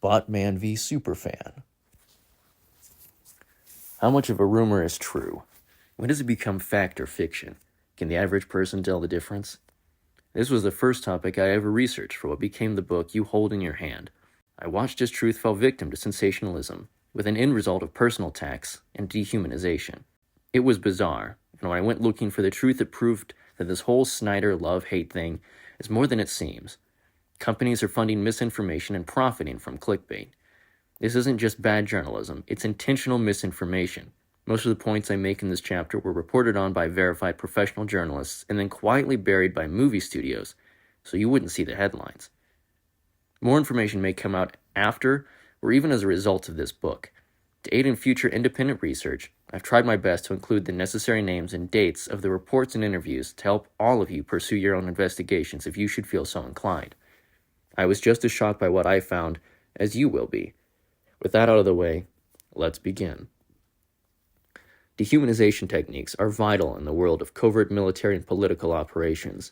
Botman v. Superfan. How much of a rumor is true? When does it become fact or fiction? Can the average person tell the difference? This was the first topic I ever researched for what became the book you hold in your hand. I watched as truth fell victim to sensationalism, with an end result of personal attacks and dehumanization. It was bizarre, and when I went looking for the truth, it proved that this whole Snyder love-hate thing is more than it seems. Companies are funding misinformation and profiting from clickbait. This isn't just bad journalism, it's intentional misinformation. Most of the points I make in this chapter were reported on by verified professional journalists and then quietly buried by movie studios, so you wouldn't see the headlines. More information may come out after or even as a result of this book. To aid in future independent research, I've tried my best to include the necessary names and dates of the reports and interviews to help all of you pursue your own investigations if you should feel so inclined. I was just as shocked by what I found as you will be. With that out of the way, let's begin. Dehumanization techniques are vital in the world of covert military and political operations.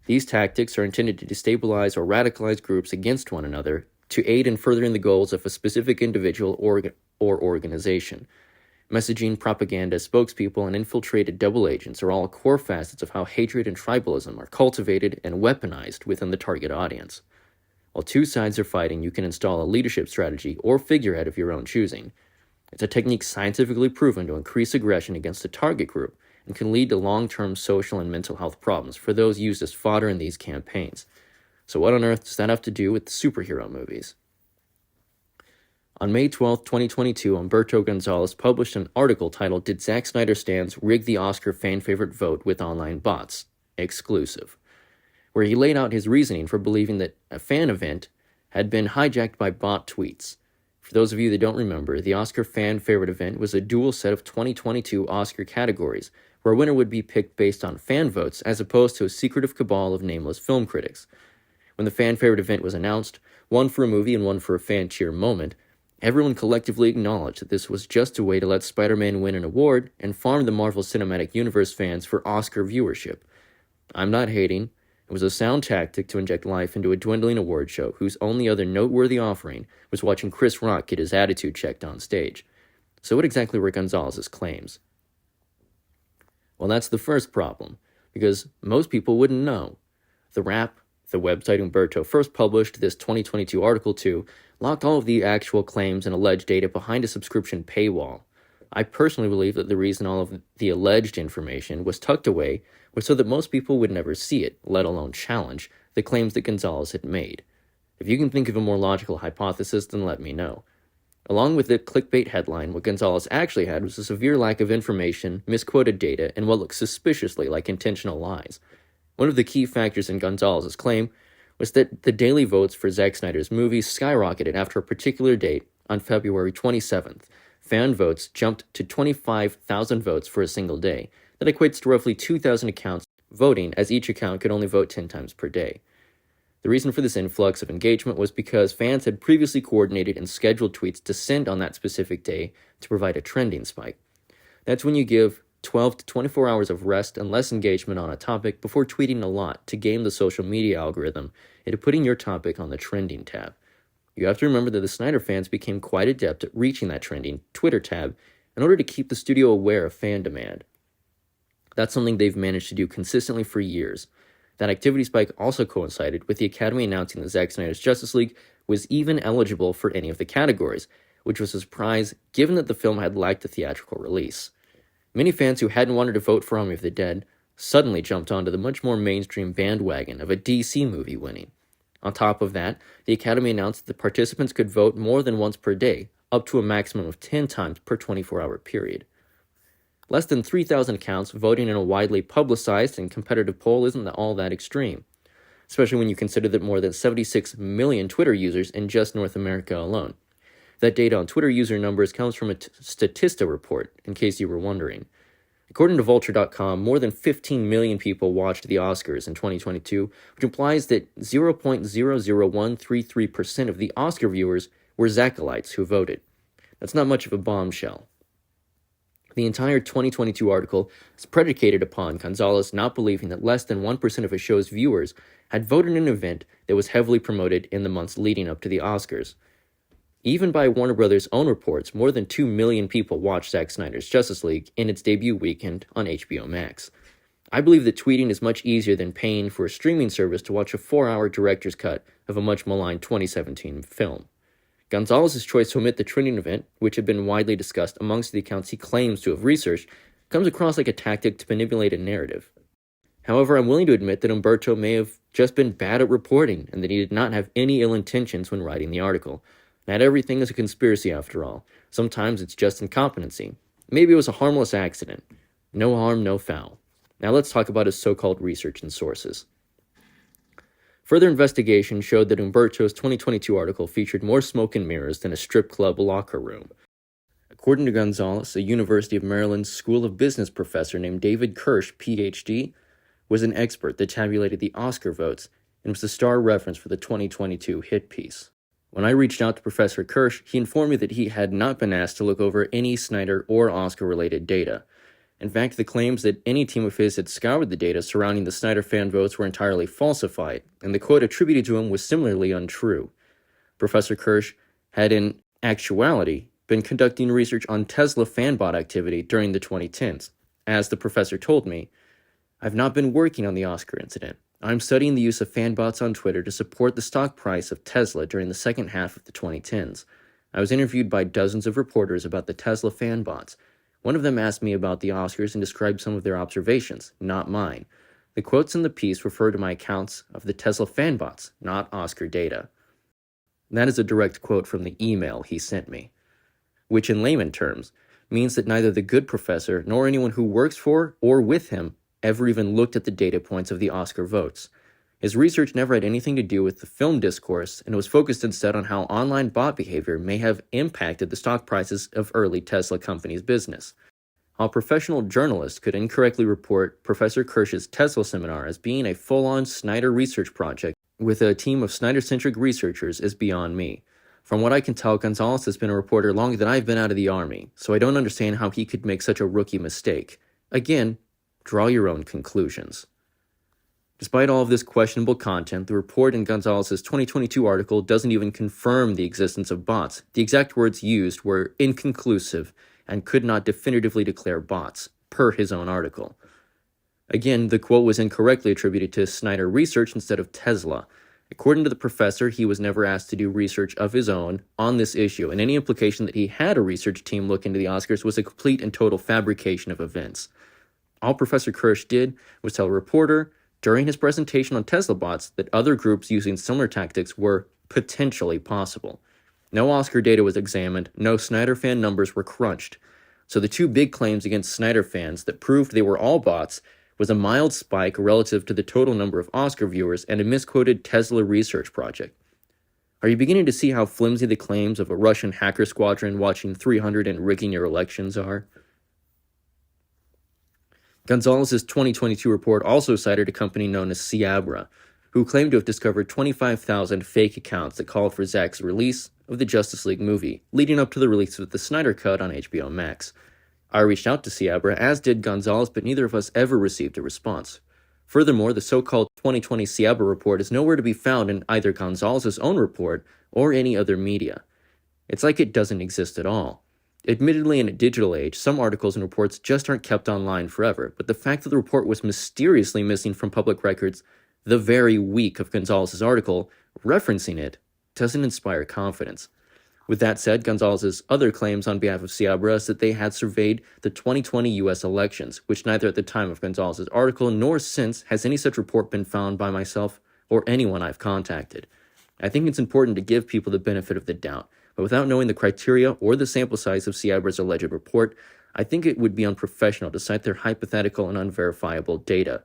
These tactics are intended to destabilize or radicalize groups against one another to aid in furthering the goals of a specific individual or organization. Messaging, propaganda, spokespeople, and infiltrated double agents are all core facets of how hatred and tribalism are cultivated and weaponized within the target audience. While two sides are fighting, you can install a leadership strategy or figurehead of your own choosing. It's a technique scientifically proven to increase aggression against the target group and can lead to long-term social and mental health problems for those used as fodder in these campaigns. So what on earth does that have to do with superhero movies? On May 12, 2022, Humberto Gonzalez published an article titled "Did Zack Snyder Stans Rig the Oscar Fan Favorite Vote with Online Bots?" Exclusive, where he laid out his reasoning for believing that a fan event had been hijacked by bot tweets. For those of you that don't remember, the Oscar Fan Favorite event was a dual set of 2022 Oscar categories, where a winner would be picked based on fan votes as opposed to a secretive cabal of nameless film critics. When the Fan Favorite event was announced, one for a movie and one for a fan cheer moment, everyone collectively acknowledged that this was just a way to let Spider-Man win an award and farm the Marvel Cinematic Universe fans for Oscar viewership. I'm not hating. It was a sound tactic to inject life into a dwindling award show whose only other noteworthy offering was watching Chris Rock get his attitude checked on stage. So what exactly were Gonzalez's claims? Well, that's the first problem, because most people wouldn't know. The website Humberto first published this 2022 article to, locked all of the actual claims and alleged data behind a subscription paywall. I personally believe that the reason all of the alleged information was tucked away was so that most people would never see it, let alone challenge, the claims that Gonzalez had made. If you can think of a more logical hypothesis, then let me know. Along with the clickbait headline, what Gonzalez actually had was a severe lack of information, misquoted data, and what looked suspiciously like intentional lies. One of the key factors in Gonzalez's claim was that the daily votes for Zack Snyder's movies skyrocketed after a particular date on February 27th. Fan votes jumped to 25,000 votes for a single day. That equates to roughly 2,000 accounts voting, as each account could only vote 10 times per day. The reason for this influx of engagement was because fans had previously coordinated and scheduled tweets to send on that specific day to provide a trending spike. That's when you give 12 to 24 hours of rest and less engagement on a topic before tweeting a lot to game the social media algorithm into putting your topic on the trending tab. You have to remember that the Snyder fans became quite adept at reaching that trending Twitter tab in order to keep the studio aware of fan demand. That's something they've managed to do consistently for years. That activity spike also coincided with the Academy announcing that Zack Snyder's Justice League was even eligible for any of the categories, which was a surprise given that the film had lacked a theatrical release. Many fans who hadn't wanted to vote for Army of the Dead suddenly jumped onto the much more mainstream bandwagon of a DC movie winning. On top of that, the Academy announced that participants could vote more than once per day, up to a maximum of 10 times per 24-hour period. Less than 3,000 accounts voting in a widely publicized and competitive poll isn't all that extreme, especially when you consider that more than 76 million Twitter users in just North America alone. That data on Twitter user numbers comes from a Statista report, in case you were wondering. According to Vulture.com, more than 15 million people watched the Oscars in 2022, which implies that 0.00133% of the Oscar viewers were Zacchalites who voted. That's not much of a bombshell. The entire 2022 article is predicated upon Gonzalez not believing that less than 1% of his show's viewers had voted in an event that was heavily promoted in the months leading up to the Oscars. Even by Warner Brothers' own reports, more than 2 million people watched Zack Snyder's Justice League in its debut weekend on HBO Max. I believe that tweeting is much easier than paying for a streaming service to watch a 4-hour director's cut of a much maligned 2017 film. Gonzalez's choice to omit the trending event, which had been widely discussed amongst the accounts he claims to have researched, comes across like a tactic to manipulate a narrative. However, I'm willing to admit that Umberto may have just been bad at reporting and that he did not have any ill intentions when writing the article. Not everything is a conspiracy after all. Sometimes it's just incompetency. Maybe it was a harmless accident. No harm, no foul. Now let's talk about his so-called research and sources. Further investigation showed that Umberto's 2022 article featured more smoke and mirrors than a strip club locker room. According to Gonzalez, a University of Maryland School of Business professor named David Kirsch, Ph.D., was an expert that tabulated the Oscar votes and was the star reference for the 2022 hit piece. When I reached out to Professor Kirsch, he informed me that he had not been asked to look over any Snyder or Oscar-related data. In fact, the claims that any team of his had scoured the data surrounding the Snyder fan votes were entirely falsified, and the quote attributed to him was similarly untrue. Professor Kirsch had in actuality been conducting research on Tesla fanbot activity during the 2010s. As the professor told me, "I've not been working on the Oscar incident. I'm studying the use of fanbots on Twitter to support the stock price of Tesla during the second half of the 2010s. I was interviewed by dozens of reporters about the Tesla fanbots. One of them asked me about the Oscars and described some of their observations, not mine. The quotes in the piece refer to my accounts of the Tesla fanbots, not Oscar data." That is a direct quote from the email he sent me, which in layman terms means that neither the good professor nor anyone who works for or with him ever even looked at the data points of the Oscar votes. His research never had anything to do with the film discourse and was focused instead on how online bot behavior may have impacted the stock prices of early Tesla company's business. While professional journalists could incorrectly report Professor Kirsch's Tesla seminar as being a full-on Snyder research project with a team of Snyder-centric researchers is beyond me. From what I can tell, Gonzalez has been a reporter longer than I've been out of the Army, so I don't understand how he could make such a rookie mistake. Again, draw your own conclusions. Despite all of this questionable content, the report in Gonzalez's 2022 article doesn't even confirm the existence of bots. The exact words used were inconclusive and could not definitively declare bots, per his own article. Again, the quote was incorrectly attributed to Snyder Research instead of Tesla. According to the professor, he was never asked to do research of his own on this issue, and any implication that he had a research team look into the Oscars was a complete and total fabrication of events. All Professor Kirsch did was tell a reporter during his presentation on Tesla bots that other groups using similar tactics were potentially possible. No Oscar data was examined, no Snyder fan numbers were crunched. So the two big claims against Snyder fans that proved they were all bots was a mild spike relative to the total number of Oscar viewers and a misquoted Tesla research project. Are you beginning to see how flimsy the claims of a Russian hacker squadron watching 300 and rigging your elections are? Gonzalez's 2022 report also cited a company known as Ciabra, who claimed to have discovered 25,000 fake accounts that called for Zack's release of the Justice League movie, leading up to the release of the Snyder Cut on HBO Max. I reached out to Ciabra, as did Gonzalez, but neither of us ever received a response. Furthermore, the so-called 2020 Ciabra report is nowhere to be found in either Gonzalez's own report or any other media. It's like it doesn't exist at all. Admittedly, in a digital age, some articles and reports just aren't kept online forever, but the fact that the report was mysteriously missing from public records the very week of Gonzalez's article referencing it doesn't inspire confidence. With that said, Gonzalez's other claims on behalf of Ciabra is that they had surveyed the 2020 U.S. elections, which neither at the time of Gonzalez's article nor since has any such report been found by myself or anyone I've contacted. I think it's important to give people the benefit of the doubt, but without knowing the criteria or the sample size of Ciabra's alleged report, I think it would be unprofessional to cite their hypothetical and unverifiable data.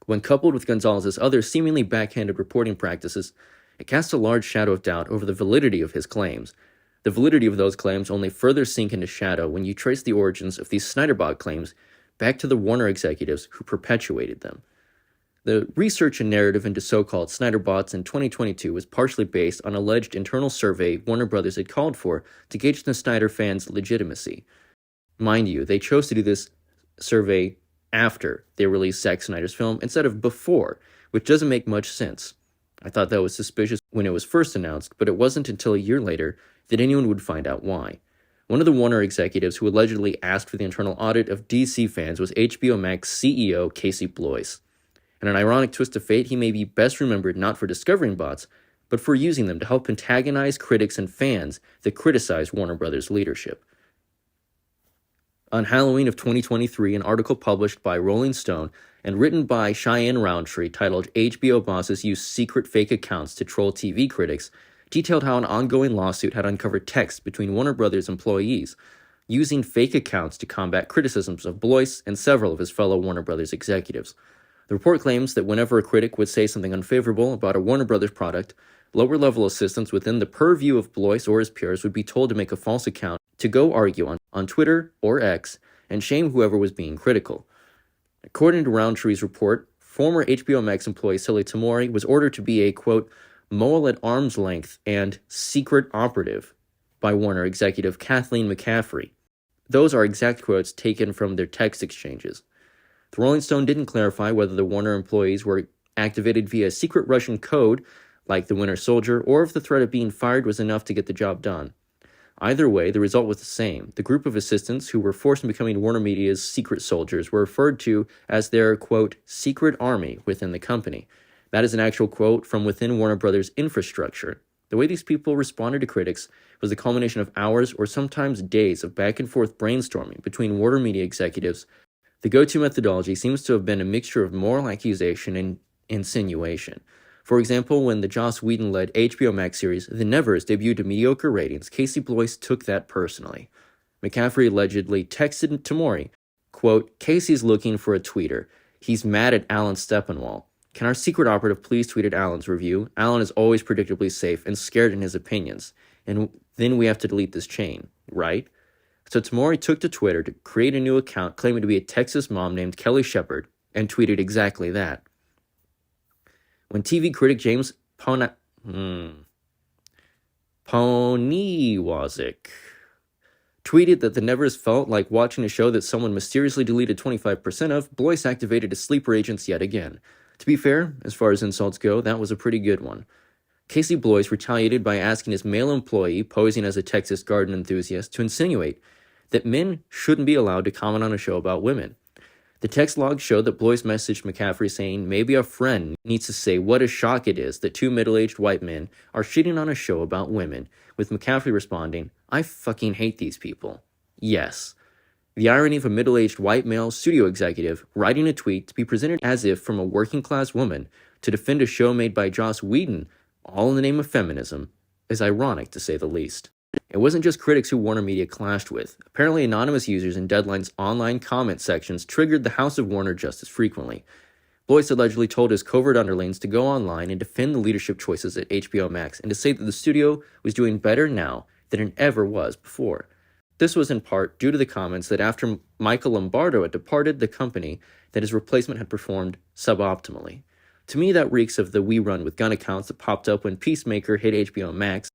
When coupled with Gonzalez's other seemingly backhanded reporting practices, it casts a large shadow of doubt over the validity of his claims. The validity of those claims only further sink into shadow when you trace the origins of these Snyderbot claims back to the Warner executives who perpetuated them. The research and narrative into so-called Snyderbots in 2022 was partially based on an alleged internal survey Warner Brothers had called for to gauge the Snyder fans' legitimacy. Mind you, they chose to do this survey after they released Zack Snyder's film instead of before, which doesn't make much sense. I thought that was suspicious when it was first announced, but it wasn't until a year later that anyone would find out why. One of the Warner executives who allegedly asked for the internal audit of DC fans was HBO Max CEO Casey Bloys. In an ironic twist of fate, he may be best remembered not for discovering bots, but for using them to help antagonize critics and fans that criticize Warner Brothers' leadership. On Halloween of 2023, an article published by Rolling Stone and written by Cheyenne Roundtree titled HBO Bosses Use Secret Fake Accounts to Troll TV Critics detailed how an ongoing lawsuit had uncovered texts between Warner Brothers employees using fake accounts to combat criticisms of Blois and several of his fellow Warner Brothers executives. The report claims that whenever a critic would say something unfavorable about a Warner Brothers product, lower-level assistants within the purview of Blois or his peers would be told to make a false account to go argue on Twitter or X and shame whoever was being critical. According to Roundtree's report, former HBO Max employee Sully Tamori was ordered to be a, quote, mole at arm's length and secret operative by Warner executive Kathleen McCaffrey. Those are exact quotes taken from their text exchanges. The Rolling Stone didn't clarify whether the Warner employees were activated via secret Russian code, like the Winter Soldier, or if the threat of being fired was enough to get the job done. Either way, the result was the same. The group of assistants who were forced into becoming Warner Media's secret soldiers were referred to as their, quote, secret army within the company. That is an actual quote from within Warner Brothers' infrastructure. The way these people responded to critics was the culmination of hours or sometimes days of back-and-forth brainstorming between Warner Media executives. The go-to methodology seems to have been a mixture of moral accusation and insinuation. For example, when the Joss Whedon-led HBO Max series The Nevers debuted to mediocre ratings, Casey Bloys took that personally. McCaffrey allegedly texted Tamori, quote, Casey's looking for a tweeter. He's mad at Alan Steppenwall. Can our secret operative please tweet at Alan's review? Alan is always predictably safe and scared in his opinions. And then we have to delete this chain, right? So Tamori took to Twitter to create a new account claiming to be a Texas mom named Kelly Shepard and tweeted exactly that. When TV critic James Poniewazek tweeted that the Nevers felt like watching a show that someone mysteriously deleted 25% of, Blois activated his sleeper agents yet again. To be fair, as far as insults go, that was a pretty good one. Casey Blois retaliated by asking his male employee, posing as a Texas garden enthusiast, to insinuate that men shouldn't be allowed to comment on a show about women. The text log showed that Blois messaged McCaffrey saying maybe a friend needs to say what a shock it is that two middle-aged white men are shitting on a show about women, with McCaffrey responding, I fucking hate these people. Yes. The irony of a middle-aged white male studio executive writing a tweet to be presented as if from a working-class woman to defend a show made by Joss Whedon, all in the name of feminism, is ironic to say the least. It wasn't just critics who Warner Media clashed with. Apparently, anonymous users in Deadline's online comment sections triggered the House of Warner just as frequently. Blois allegedly told his covert underlings to go online and defend the leadership choices at HBO Max and to say that the studio was doing better now than it ever was before. This was in part due to the comments that after Michael Lombardo had departed the company, that his replacement had performed suboptimally. To me, that reeks of the We Run With Gun accounts that popped up when Peacemaker hit HBO Max.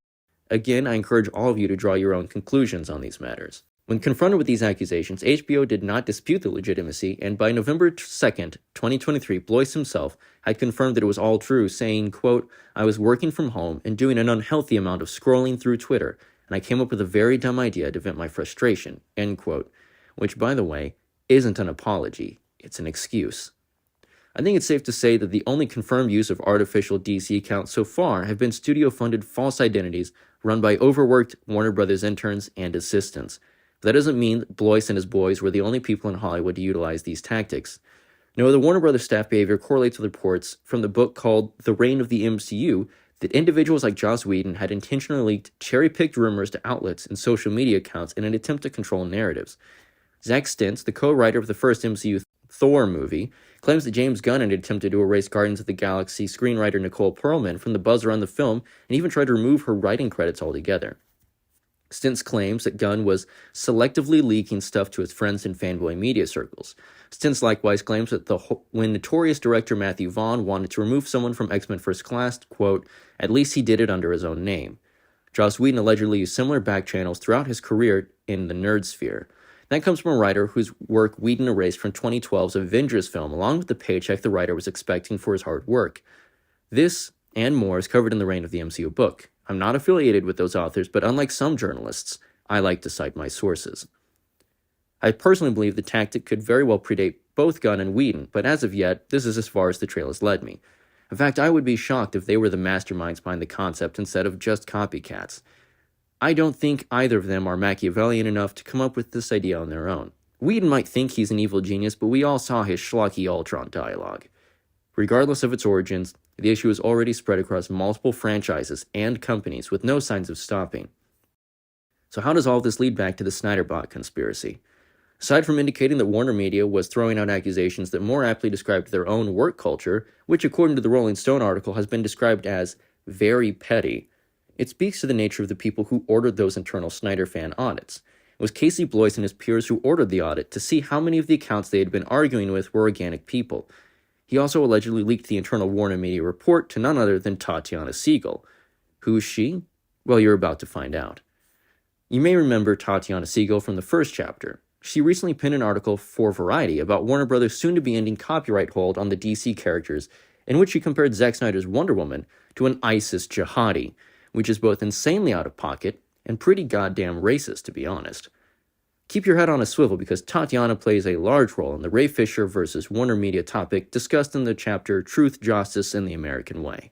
Again, I encourage all of you to draw your own conclusions on these matters. When confronted with these accusations, HBO did not dispute the legitimacy, and by November 2nd, 2023, Blois himself had confirmed that it was all true, saying, quote, I was working from home and doing an unhealthy amount of scrolling through Twitter, and I came up with a very dumb idea to vent my frustration, end quote, which, by the way, isn't an apology, it's an excuse. I think it's safe to say that the only confirmed use of artificial DC accounts so far have been studio-funded false identities run by overworked Warner Brothers interns and assistants. But that doesn't mean that Blois and his boys were the only people in Hollywood to utilize these tactics. No, the Warner Brothers staff behavior correlates with reports from the book called The Reign of the MCU that individuals like Joss Whedon had intentionally leaked cherry-picked rumors to outlets and social media accounts in an attempt to control narratives. Zack Stentz, the co-writer of the first MCU Thor movie, claims that James Gunn had attempted to erase Guardians of the Galaxy screenwriter Nicole Perlman from the buzz around the film and even tried to remove her writing credits altogether. Stentz claims that Gunn was selectively leaking stuff to his friends in fanboy media circles. Stentz likewise claims that when notorious director Matthew Vaughn wanted to remove someone from X-Men First Class, quote, at least he did it under his own name. Joss Whedon allegedly used similar back channels throughout his career in the nerd sphere. That comes from a writer whose work Whedon erased from 2012's Avengers film, along with the paycheck the writer was expecting for his hard work. This and more is covered in the Reign of the MCU book. I'm not affiliated with those authors, but unlike some journalists, I like to cite my sources. I personally believe the tactic could very well predate both Gunn and Whedon, but as of yet, this is as far as the trail has led me. In fact, I would be shocked if they were the masterminds behind the concept instead of just copycats. I don't think either of them are Machiavellian enough to come up with this idea on their own. Whedon might think he's an evil genius, but we all saw his schlocky Ultron dialogue. Regardless of its origins, the issue is already spread across multiple franchises and companies with no signs of stopping. So how does all of this lead back to the Snyder Bot conspiracy? Aside from indicating that Warner Media was throwing out accusations that more aptly described their own work culture, which according to the Rolling Stone article has been described as very petty, it speaks to the nature of the people who ordered those internal Snyder fan audits. It was Casey Blois and his peers who ordered the audit to see how many of the accounts they had been arguing with were organic people. He also allegedly leaked the internal Warner Media report to none other than Tatiana Siegel. Who's she? Well, you're about to find out. You may remember Tatiana Siegel from the first chapter. She recently penned an article for Variety about Warner Brothers' soon-to-be ending copyright hold on the DC characters, in which she compared Zack Snyder's Wonder Woman to an ISIS jihadi, which is both insanely out of pocket and pretty goddamn racist, to be honest. Keep your head on a swivel because Tatiana plays a large role in the Ray Fisher versus Warner Media topic discussed in the chapter Truth, Justice, and the American Way.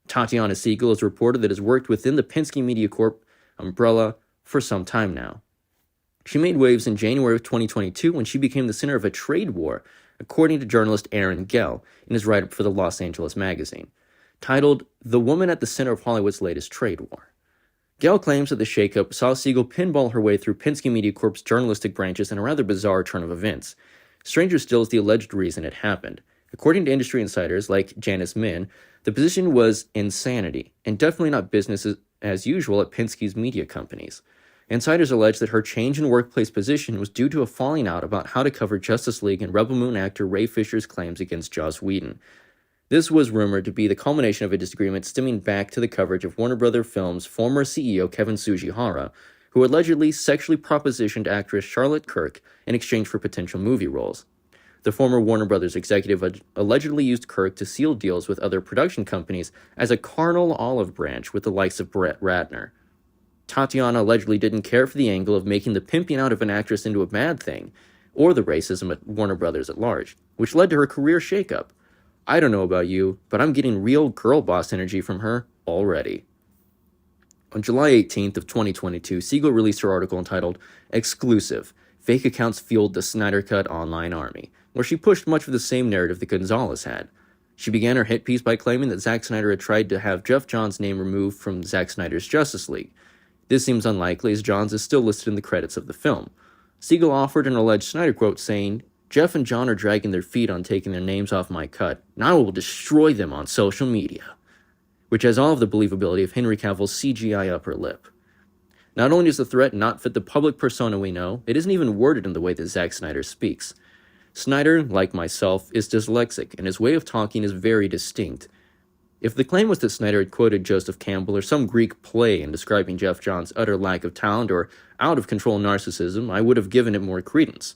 Tatiana Siegel is reported that has worked within the Penske Media Corp umbrella for some time now. She made waves in January of 2022 when she became the center of a trade war, according to journalist Aaron Gell in his write-up for the Los Angeles Magazine, titled The Woman at the Center of Hollywood's Latest Trade War. Gell claims that the shakeup saw Siegel pinball her way through Penske Media Corp's journalistic branches in a rather bizarre turn of events. Stranger still is the alleged reason it happened. According to industry insiders like Janice Min, the position was insanity, and definitely not business as usual at Penske's media companies. Insiders allege that her change in workplace position was due to a falling out about how to cover Justice League and Rebel Moon actor Ray Fisher's claims against Joss Whedon. This was rumored to be the culmination of a disagreement stemming back to the coverage of Warner Bros. Films' former CEO Kevin Tsujihara, who allegedly sexually propositioned actress Charlotte Kirk in exchange for potential movie roles. The former Warner Bros. Executive allegedly used Kirk to seal deals with other production companies as a carnal olive branch with the likes of Brett Ratner. Tatiana allegedly didn't care for the angle of making the pimping out of an actress into a bad thing, or the racism at Warner Bros. At large, which led to her career shakeup. I don't know about you, but I'm getting real girl boss energy from her already. On July 18th of 2022, Siegel released her article entitled Exclusive, Fake Accounts Fueled the Snyder Cut Online Army, where she pushed much of the same narrative that Gonzalez had. She began her hit piece by claiming that Zack Snyder had tried to have Geoff Johns' name removed from Zack Snyder's Justice League. This seems unlikely as Johns is still listed in the credits of the film. Siegel offered an alleged Snyder quote saying, Jeff and John are dragging their feet on taking their names off my cut, and I will destroy them on social media. Which has all of the believability of Henry Cavill's CGI upper lip. Not only does the threat not fit the public persona we know, it isn't even worded in the way that Zack Snyder speaks. Snyder, like myself, is dyslexic, and his way of talking is very distinct. If the claim was that Snyder had quoted Joseph Campbell or some Greek play in describing Geoff Johns' utter lack of talent or out-of-control narcissism, I would have given it more credence.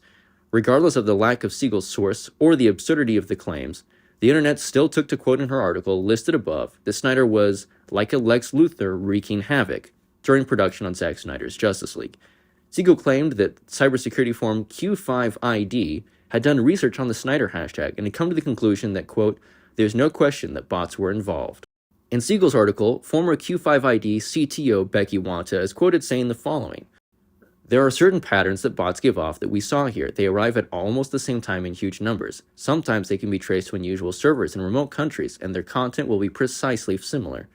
Regardless of the lack of Siegel's source or the absurdity of the claims, the internet still took to quote in her article listed above that Snyder was like a Lex Luthor wreaking havoc during production on Zack Snyder's Justice League. Siegel claimed that cybersecurity firm Q5ID had done research on the Snyder hashtag and had come to the conclusion that, quote, there's no question that bots were involved. In Siegel's article, former Q5ID CTO Becky Wanta is quoted saying the following, there are certain patterns that bots give off that we saw here. They arrive at almost the same time in huge numbers. Sometimes they can be traced to unusual servers in remote countries, and their content will be precisely similar.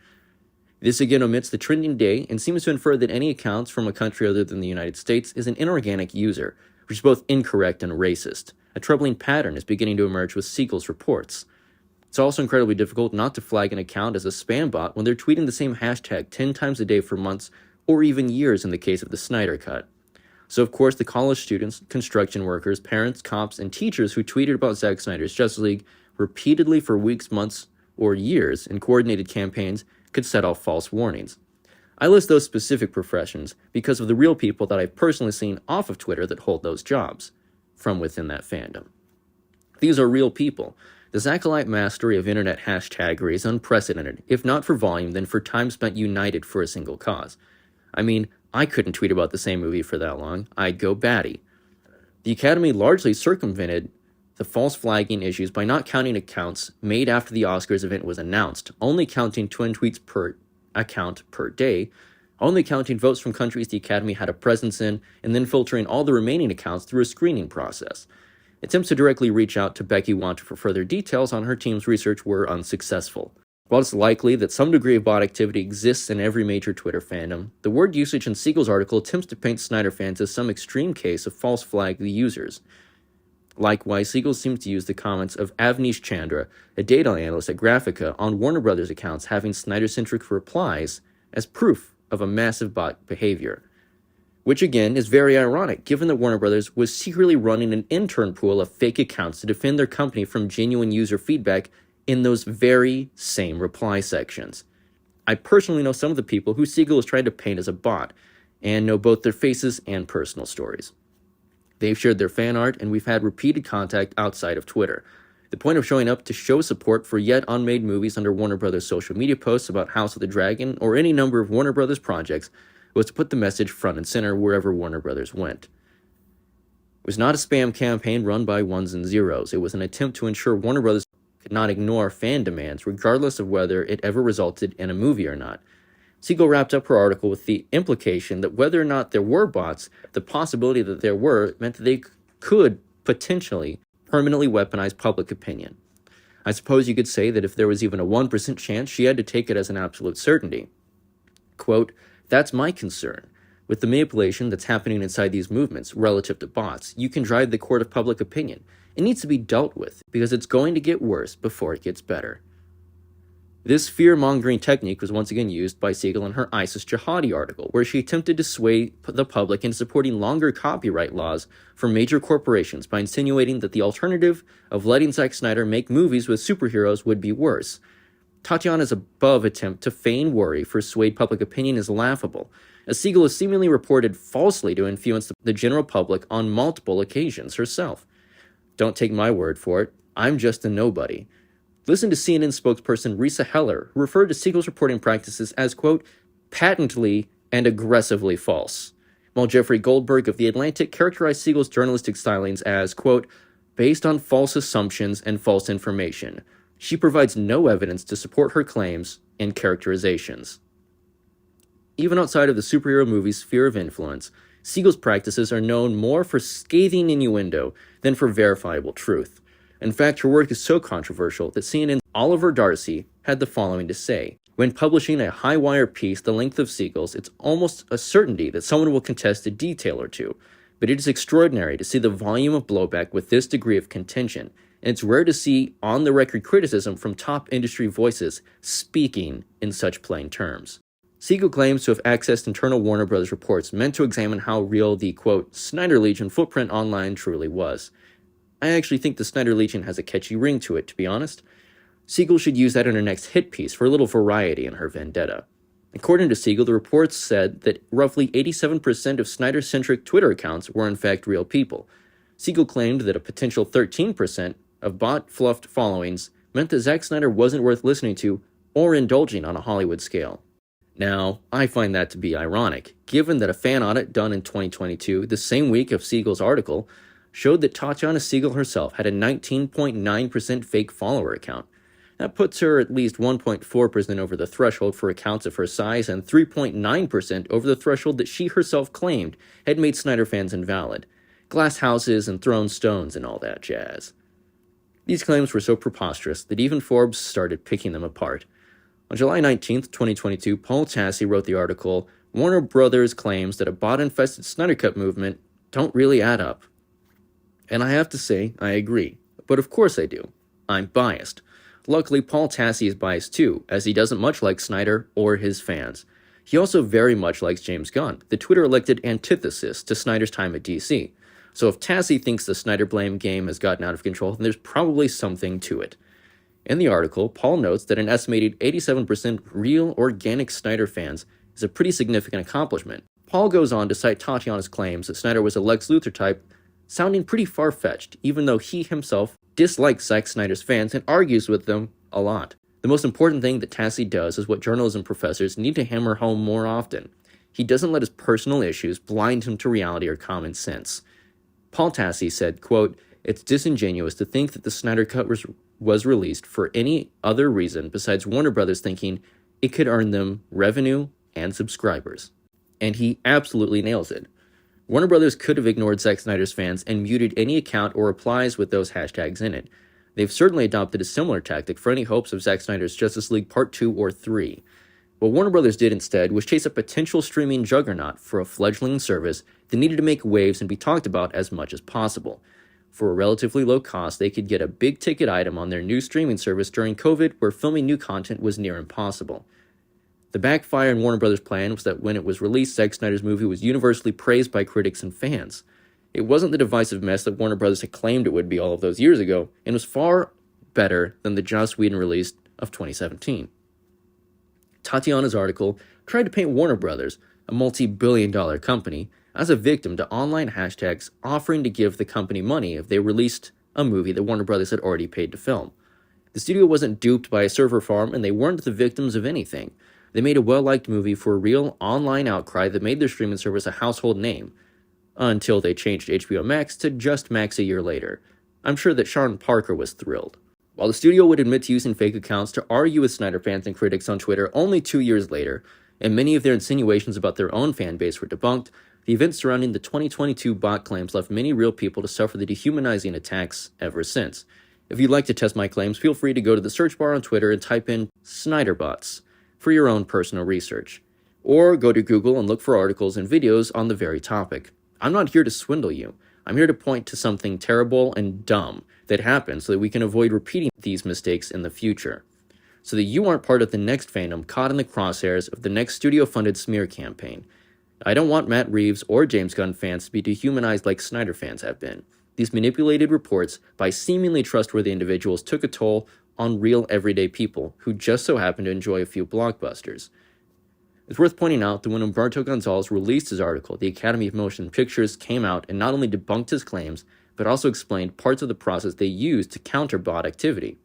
This again omits the trending day and seems to infer that any accounts from a country other than the United States is an inorganic user, which is both incorrect and racist. A troubling pattern is beginning to emerge with Siegel's reports. It's also incredibly difficult not to flag an account as a spam bot when they're tweeting the same hashtag 10 times a day for months or even years in the case of the Snyder Cut. So of course the college students, construction workers, parents, cops, and teachers who tweeted about Zack Snyder's Justice League repeatedly for weeks, months, or years in coordinated campaigns could set off false warnings. I list those specific professions because of the real people that I've personally seen off of Twitter that hold those jobs from within that fandom. These are real people. The Acolyte mastery of internet hashtaggery is unprecedented, if not for volume, then for time spent united for a single cause. I mean, I couldn't tweet about the same movie for that long. I'd go batty. The Academy largely circumvented the false flagging issues by not counting accounts made after the Oscars event was announced, only counting twin tweets per account per day, only counting votes from countries the Academy had a presence in, and then filtering all the remaining accounts through a screening process. Attempts to directly reach out to Becky Wanter for further details on her team's research were unsuccessful. While it's likely that some degree of bot activity exists in every major Twitter fandom, the word usage in Siegel's article attempts to paint Snyder fans as some extreme case of false flag the users. Likewise, Siegel seems to use the comments of Avnish Chandra, a data analyst at Graphica, on Warner Brothers accounts having Snyder-centric replies as proof of a massive bot behavior. Which again is very ironic, given that Warner Brothers was secretly running an intern pool of fake accounts to defend their company from genuine user feedback in those very same reply sections. I personally know some of the people who Siegel is trying to paint as a bot, and know both their faces and personal stories. They've shared their fan art, and we've had repeated contact outside of Twitter. The point of showing up to show support for yet unmade movies under Warner Brothers' social media posts about House of the Dragon or any number of Warner Brothers projects was to put the message front and center wherever Warner Brothers went. It was not a spam campaign run by ones and zeros. It was an attempt to ensure Warner Brothers could not ignore fan demands, regardless of whether it ever resulted in a movie or not. Siegel wrapped up her article with the implication that whether or not there were bots, the possibility that there were meant that they could potentially permanently weaponize public opinion. I suppose you could say that if there was even a 1% chance, she had to take it as an absolute certainty. Quote, "That's my concern. With the manipulation that's happening inside these movements relative to bots, you can drive the court of public opinion. It needs to be dealt with because it's going to get worse before it gets better." This fear-mongering technique was once again used by Siegel in her ISIS Jihadi article, where she attempted to sway the public into supporting longer copyright laws for major corporations by insinuating that the alternative of letting Zack Snyder make movies with superheroes would be worse. Tatiana's above attempt to feign worry for swayed public opinion is laughable, as Siegel has seemingly reported falsely to influence the general public on multiple occasions herself. Don't take my word for it, I'm just a nobody. Listen to CNN spokesperson Risa Heller, who referred to Siegel's reporting practices as, quote, "patently and aggressively false," while Jeffrey Goldberg of The Atlantic characterized Siegel's journalistic stylings as, quote, "based on false assumptions and false information. She provides no evidence to support her claims and characterizations." Even outside of the superhero movie's sphere of influence, Siegel's practices are known more for scathing innuendo than for verifiable truth. In fact, her work is so controversial that CNN's Oliver Darcy had the following to say: "When publishing a high-wire piece the length of Siegel's, it's almost a certainty that someone will contest a detail or two. But it is extraordinary to see the volume of blowback with this degree of contention, and it's rare to see on-the-record criticism from top industry voices speaking in such plain terms." Siegel claims to have accessed internal Warner Brothers reports meant to examine how real the, quote, "Snyder Legion footprint online truly was." I actually think the Snyder Legion has a catchy ring to it, to be honest. Siegel should use that in her next hit piece for a little variety in her vendetta. According to Siegel, the reports said that roughly 87% of Snyder-centric Twitter accounts were in fact real people. Siegel claimed that a potential 13% of bot-fluffed followings meant that Zack Snyder wasn't worth listening to or indulging on a Hollywood scale. Now, I find that to be ironic, given that a fan audit done in 2022, the same week of Siegel's article, showed that Tatiana Siegel herself had a 19.9% fake follower account. That puts her at least 1.4% over the threshold for accounts of her size and 3.9% over the threshold that she herself claimed had made Snyder fans invalid. Glass houses and thrown stones and all that jazz. These claims were so preposterous that even Forbes started picking them apart. On July 19th, 2022, Paul Tassi wrote the article, "Warner Brothers claims that a bot-infested Snyder Cut movement don't really add up." And I have to say, I agree. But of course I do. I'm biased. Luckily, Paul Tassi is biased too, as he doesn't much like Snyder or his fans. He also very much likes James Gunn, the Twitter-elected antithesis to Snyder's time at DC. So if Tassi thinks the Snyder blame game has gotten out of control, then there's probably something to it. In the article, Paul notes that an estimated 87% real organic Snyder fans is a pretty significant accomplishment. Paul goes on to cite Tatiana's claims that Snyder was a Lex Luthor type, sounding pretty far-fetched, even though he himself dislikes Zack Snyder's fans and argues with them a lot. The most important thing that Tassi does is what journalism professors need to hammer home more often. He doesn't let his personal issues blind him to reality or common sense. Paul Tassi said, quote, "It's disingenuous to think that the Snyder Cut was released for any other reason besides Warner Brothers thinking it could earn them revenue and subscribers." And he absolutely nails it. Warner Brothers could have ignored Zack Snyder's fans and muted any account or replies with those hashtags in it. They've certainly adopted a similar tactic for any hopes of Zack Snyder's Justice League Part 2 or 3. What Warner Brothers did instead was chase a potential streaming juggernaut for a fledgling service that needed to make waves and be talked about as much as possible. For a relatively low cost, they could get a big-ticket item on their new streaming service during COVID, where filming new content was near impossible. The backfire in Warner Brothers' plan was that when it was released, Zack Snyder's movie was universally praised by critics and fans. It wasn't the divisive mess that Warner Brothers had claimed it would be all of those years ago, and was far better than the Joss Whedon release of 2017. Tatiana's article tried to paint Warner Brothers, a multi-billion-dollar company, as a victim to online hashtags offering to give the company money if they released a movie that Warner Brothers had already paid to film. The studio wasn't duped by a server farm, and they weren't the victims of anything. They made a well-liked movie for a real online outcry that made their streaming service a household name, until they changed HBO Max to just Max a year later. I'm sure that Sean Parker was thrilled. While the studio would admit to using fake accounts to argue with Snyder fans and critics on Twitter only 2 years later, and many of their insinuations about their own fan base were debunked, the events surrounding the 2022 bot claims left many real people to suffer the dehumanizing attacks ever since. If you'd like to test my claims, feel free to go to the search bar on Twitter and type in Snyder Bots for your own personal research. Or go to Google and look for articles and videos on the very topic. I'm not here to swindle you. I'm here to point to something terrible and dumb that happened so that we can avoid repeating these mistakes in the future. So that you aren't part of the next fandom caught in the crosshairs of the next studio-funded smear campaign. I don't want Matt Reeves or James Gunn fans to be dehumanized like Snyder fans have been. These manipulated reports by seemingly trustworthy individuals took a toll on real everyday people who just so happen to enjoy a few blockbusters. It's worth pointing out that when Humberto Gonzalez released his article, the Academy of Motion Pictures came out and not only debunked his claims, but also explained parts of the process they used to counter bot activity.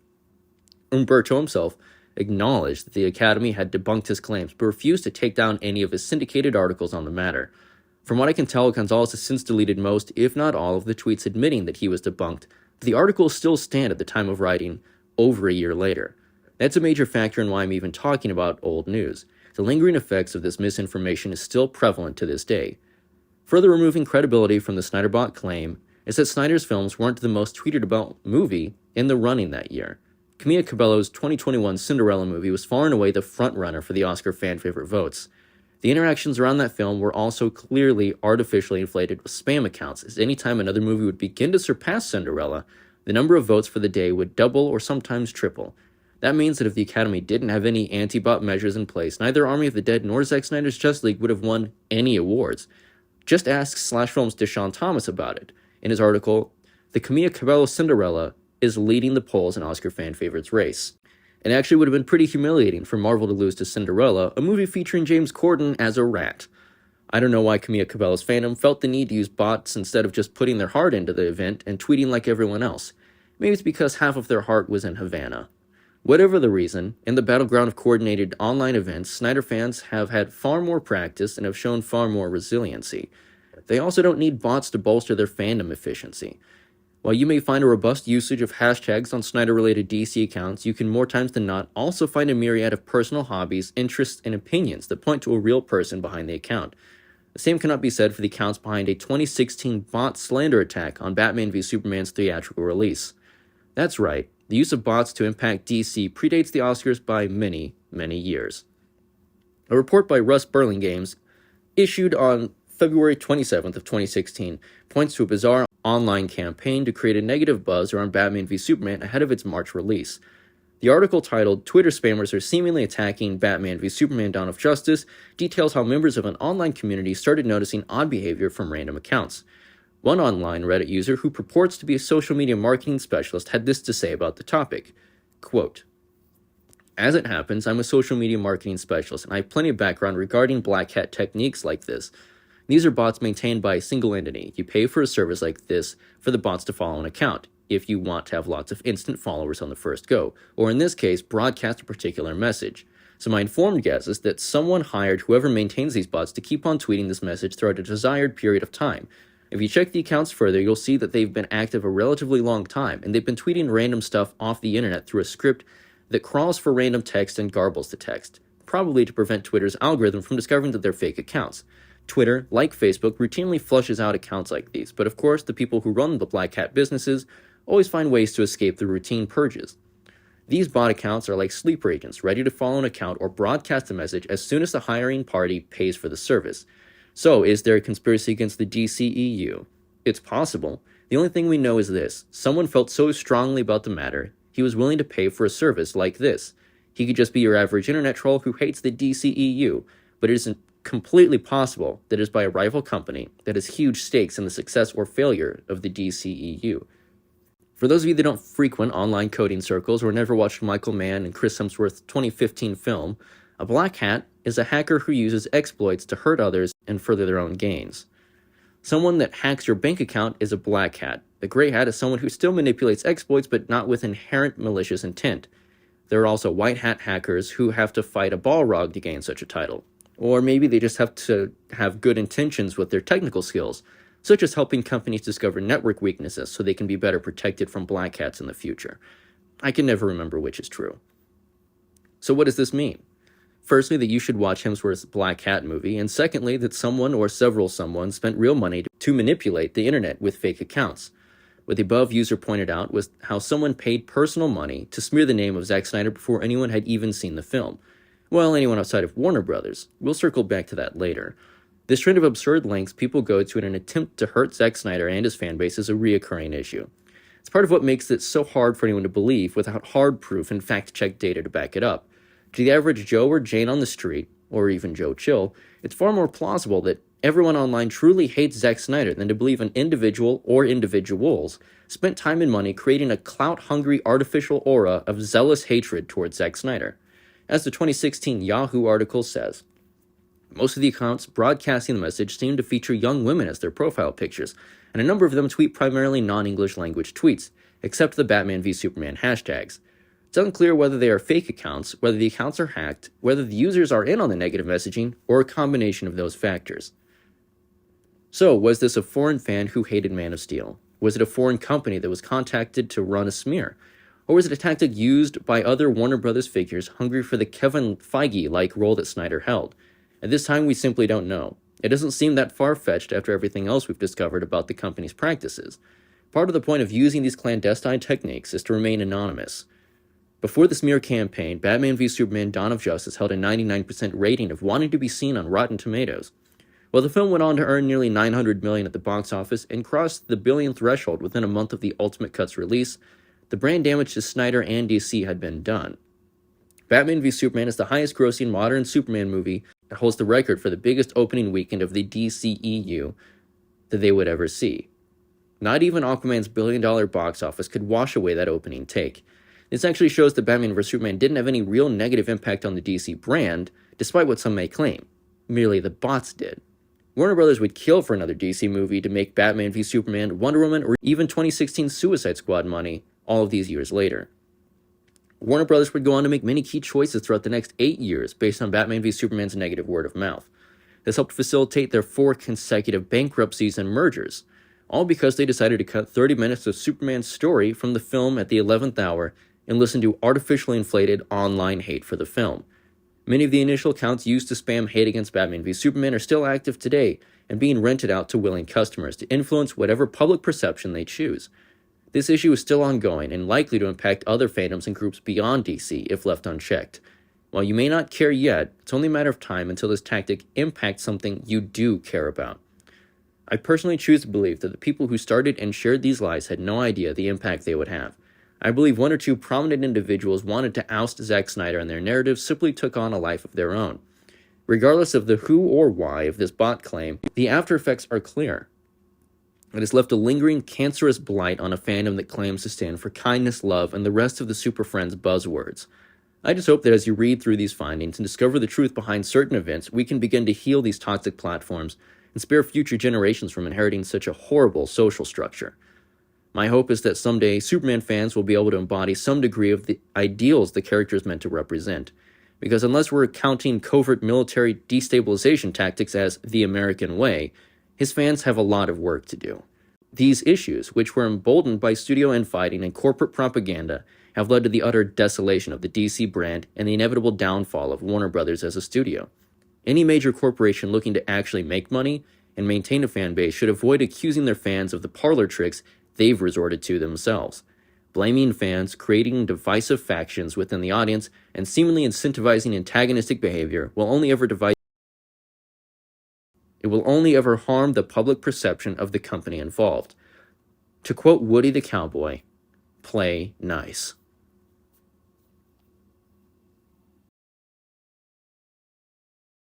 Humberto himself acknowledged that the Academy had debunked his claims, but refused to take down any of his syndicated articles on the matter. From what I can tell, Gonzalez has since deleted most, if not all, of the tweets admitting that he was debunked, but the articles still stand at the time of writing, over a year later. That's a major factor in why I'm even talking about old news. The lingering effects of this misinformation is still prevalent to this day. Further removing credibility from the Snyderbot claim is that Snyder's films weren't the most tweeted about movie in the running that year. Camilla Cabello's 2021 Cinderella movie was far and away the frontrunner for the Oscar fan favorite votes. The interactions around that film were also clearly artificially inflated with spam accounts, as any time another movie would begin to surpass Cinderella, the number of votes for the day would double or sometimes triple. That means that if the Academy didn't have any anti-bot measures in place, neither Army of the Dead nor Zack Snyder's Justice League would have won any awards. Just ask Slash Film's Deshaun Thomas about it. In his article, the Camilla Cabello Cinderella is leading the polls in Oscar fan favorites race. It actually would have been pretty humiliating for Marvel to lose to Cinderella, a movie featuring James Corden as a rat. I don't know why Camilla Cabello's fandom felt the need to use bots instead of just putting their heart into the event and tweeting like everyone else. Maybe it's because half of their heart was in Havana. Whatever the reason, in the battleground of coordinated online events, Snyder fans have had far more practice and have shown far more resiliency. They also don't need bots to bolster their fandom efficiency. While you may find a robust usage of hashtags on Snyder-related DC accounts, you can more times than not also find a myriad of personal hobbies, interests, and opinions that point to a real person behind the account. The same cannot be said for the accounts behind a 2016 bot slander attack on Batman v Superman's theatrical release. That's right. The use of bots to impact DC predates the Oscars by many, many years. A report by Russ Burlingames, issued on February 27th of 2016, points to a bizarre online campaign to create a negative buzz around Batman v Superman ahead of its March release. The article, titled "Twitter Spammers Are Seemingly Attacking Batman v Superman: Dawn of Justice," details how members of an online community started noticing odd behavior from random accounts. One online Reddit user who purports to be a social media marketing specialist had this to say about the topic. Quote, As it happens, I'm a social media marketing specialist, and I have plenty of background regarding black hat techniques like this. These are bots maintained by a single entity. You pay for a service like this for the bots to follow an account, if you want to have lots of instant followers on the first go, or in this case, broadcast a particular message. So my informed guess is that someone hired whoever maintains these bots to keep on tweeting this message throughout a desired period of time. If you check the accounts further, you'll see that they've been active a relatively long time, and they've been tweeting random stuff off the internet through a script that crawls for random text and garbles the text, probably to prevent Twitter's algorithm from discovering that they're fake accounts. Twitter, like Facebook, routinely flushes out accounts like these, but of course the people who run the black hat businesses always find ways to escape the routine purges. These bot accounts are like sleeper agents, ready to follow an account or broadcast a message as soon as the hiring party pays for the service. So, is there a conspiracy against the DCEU? It's possible. The only thing we know is this: someone felt so strongly about the matter, he was willing to pay for a service like this. He could just be your average internet troll who hates the DCEU, but it isn't completely possible that it is by a rival company that has huge stakes in the success or failure of the DCEU. For those of you that don't frequent online coding circles or never watched Michael Mann and Chris Hemsworth's 2015 film, a black hat is a hacker who uses exploits to hurt others and further their own gains. Someone that hacks your bank account is a black hat. A gray hat is someone who still manipulates exploits but not with inherent malicious intent. There are also white hat hackers who have to fight a Balrog to gain such a title. Or maybe they just have to have good intentions with their technical skills, such as helping companies discover network weaknesses so they can be better protected from black hats in the future. I can never remember which is true. So what does this mean? Firstly, that you should watch Hemsworth's Black Hat movie, and secondly, that someone or several someone spent real money to manipulate the internet with fake accounts. What the above user pointed out was how someone paid personal money to smear the name of Zack Snyder before anyone had even seen the film. Well, anyone outside of Warner Brothers. We'll circle back to that later. This trend of absurd lengths people go to in an attempt to hurt Zack Snyder and his fanbase is a reoccurring issue. It's part of what makes it so hard for anyone to believe without hard proof and fact-check data to back it up. To the average Joe or Jane on the street, or even Joe Chill, it's far more plausible that everyone online truly hates Zack Snyder than to believe an individual or individuals spent time and money creating a clout-hungry artificial aura of zealous hatred towards Zack Snyder. As the 2016 Yahoo article says, most of the accounts broadcasting the message seem to feature young women as their profile pictures, and a number of them tweet primarily non-English language tweets, except the Batman v Superman hashtags. It's unclear whether they are fake accounts, whether the accounts are hacked, whether the users are in on the negative messaging, or a combination of those factors. So, was this a foreign fan who hated Man of Steel? Was it a foreign company that was contacted to run a smear? Or was it a tactic used by other Warner Brothers figures hungry for the Kevin Feige-like role that Snyder held? At this time, we simply don't know. It doesn't seem that far-fetched after everything else we've discovered about the company's practices. Part of the point of using these clandestine techniques is to remain anonymous. Before the smear campaign, Batman v Superman: Dawn of Justice held a 99% rating of wanting to be seen on Rotten Tomatoes. While the film went on to earn nearly $900 million at the box office and crossed the billion threshold within a month of the Ultimate Cut's release, the brand damage to Snyder and DC had been done. Batman v Superman is the highest-grossing modern Superman movie that holds the record for the biggest opening weekend of the DCEU that they would ever see. Not even Aquaman's billion-dollar box office could wash away that opening take. This actually shows that Batman v Superman didn't have any real negative impact on the DC brand, despite what some may claim. Merely the bots did. Warner Brothers would kill for another DC movie to make Batman v Superman, Wonder Woman, or even 2016 Suicide Squad money all of these years later. Warner Brothers would go on to make many key choices throughout the next 8 years based on Batman v Superman's negative word of mouth. This helped facilitate their 4 consecutive bankruptcies and mergers, all because they decided to cut 30 minutes of Superman's story from the film at the 11th hour and listen to artificially inflated online hate for the film. Many of the initial accounts used to spam hate against Batman v Superman are still active today and being rented out to willing customers to influence whatever public perception they choose. This issue is still ongoing and likely to impact other fandoms and groups beyond DC if left unchecked. While you may not care yet, it's only a matter of time until this tactic impacts something you do care about. I personally choose to believe that the people who started and shared these lies had no idea the impact they would have. I believe 1 or 2 prominent individuals wanted to oust Zack Snyder and their narrative simply took on a life of their own. Regardless of the who or why of this bot claim, the after effects are clear. It has left a lingering, cancerous blight on a fandom that claims to stand for kindness, love, and the rest of the Super Friends buzzwords. I just hope that as you read through these findings and discover the truth behind certain events, we can begin to heal these toxic platforms and spare future generations from inheriting such a horrible social structure. My hope is that someday Superman fans will be able to embody some degree of the ideals the character is meant to represent, because unless we're counting covert military destabilization tactics as the American way, his fans have a lot of work to do. These issues, which were emboldened by studio infighting and corporate propaganda, have led to the utter desolation of the DC brand and the inevitable downfall of Warner Brothers as a studio. Any major corporation looking to actually make money and maintain a fan base should avoid accusing their fans of the parlor tricks they've resorted to themselves. Blaming fans, creating divisive factions within the audience, and seemingly incentivizing antagonistic behavior will only ever harm the public perception of the company involved. To quote Woody the Cowboy, play nice.